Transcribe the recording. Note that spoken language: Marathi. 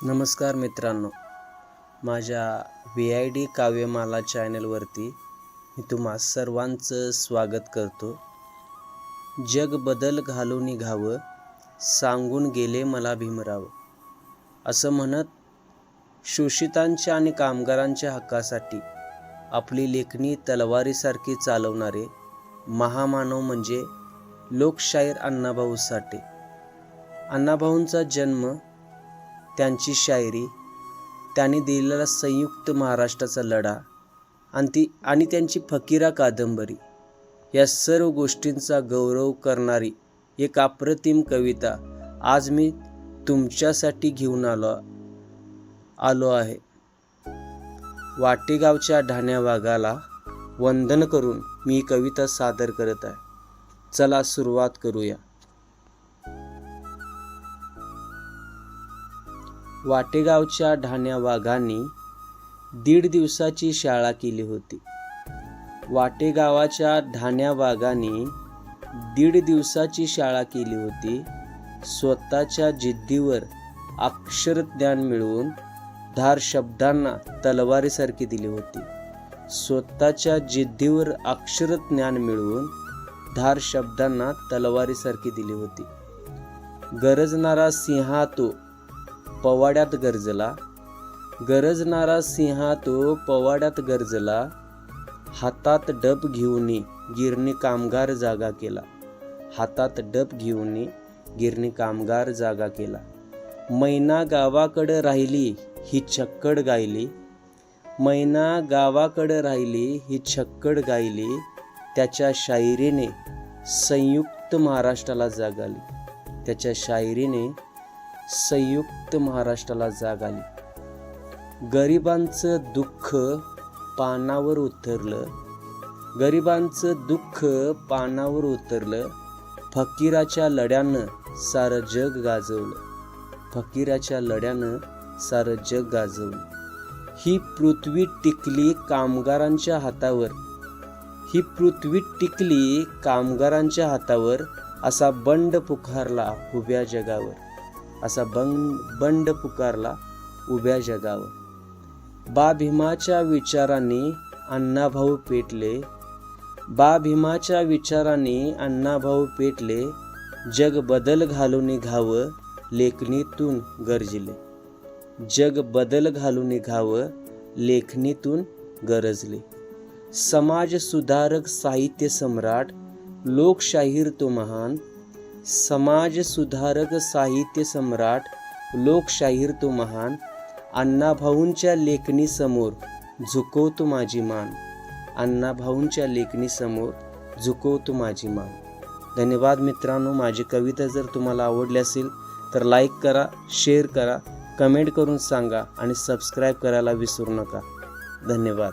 नमस्कार मित्रांनो, माझ्या VID काव्यमाला चॅनलवरती मी तुम्हा सर्वांचं स्वागत करतो. जग बदल घालून निघावं, सांगून गेले मला भीमराव. असं म्हणत शोषितांच्या आणि कामगारांच्या हक्कासाठी आपली लेखणी तलवारीसारखी चालवणारे महामानव म्हणजे लोकशाहीर अण्णाभाऊ साठे. अण्णाभाऊंचा जन्म, त्यांची शायरी, त्यांनी दिलेला संयुक्त महाराष्ट्राचा लढा आणि त्यांची फकीरा कादंबरी या सर्व गोष्टींचा गौरव करणारी एक अप्रतिम कविता आज मी तुमच्यासाठी घेऊन आलो आहे. वाटेगावच्या ढाण्या वाघाला वंदन करून मी ही कविता सादर करत आहे. चला सुरुवात करूया. वाटेगावच्या ढाण्या वाघांनी 1.5 दिवसाची शाळा केली होती. वाटेगावाच्या ढाण्या वाघांनी 1.5 दिवसाची शाळा केली होती. स्वतःच्या जिद्दीवर अक्षरज्ञान मिळवून धार शब्दांना तलवारीसारखी दिली होती. स्वतःच्या जिद्दीवर अक्षरज्ञान मिळवून धार शब्दांना तलवारीसारखी दिली होती. गरजणारा सिंहा तो पवाड्यात गरजला, गरजणारा सिंहा तो पवाड्यात गरजला. हातात डब घेऊनी गिरणी कामगार जागा केला, हातात डब घेऊनी गिरणी कामगार जागा केला. मैना गावाकडं राहिली ही छक्कड गायली, मैना गावाकडं राहिली ही छक्कड गायली. त्याच्या शायरीने संयुक्त महाराष्ट्राला जाग आली, त्याच्या शायरीने संयुक्त महाराष्ट्राला जाग आली. गरिबांचं दुःख पानावर उतरलं, गरिबांचं दुःख पानावर उतरलं. फकीराच्या लढ्यानं सारं जग गाजवलं, फकीराच्या लढ्यानं सारं जग गाजवलं. ही पृथ्वी टिकली कामगारांच्या हातावर, ही पृथ्वी टिकली कामगारांच्या हातावर. असा बंड पुकारला उभ्या जगावर, असा बंड पुकारला उभ्या जगावर. बा भीमाच्या विचारांनी अण्णाभाऊ पेटले, बा भीमाच्या विचारांनी अण्णाभाऊ पेटले. जग बदल घालून निघावं लेखणीतून गरजले, जग बदल घालून निघावं लेखणीतून गरजले. समाज सुधारक साहित्य सम्राट लोकशाहीर तो महान, समाज सुधारक साहित्य सम्राट लोकशाहीर तो महान. अण्णाभाऊंच्या लेखणी समोर झुकवतो माझी मान, अण्णाभाऊंच्या लेखणी समोर झुकवतो माझी मान. धन्यवाद मित्रांनो. माझी कविता जर तुम्हाला आवडली असेल तर लाईक करा, शेअर करा, कमेंट करून सांगा आणि सबस्क्राईब करायला विसरू नका. धन्यवाद.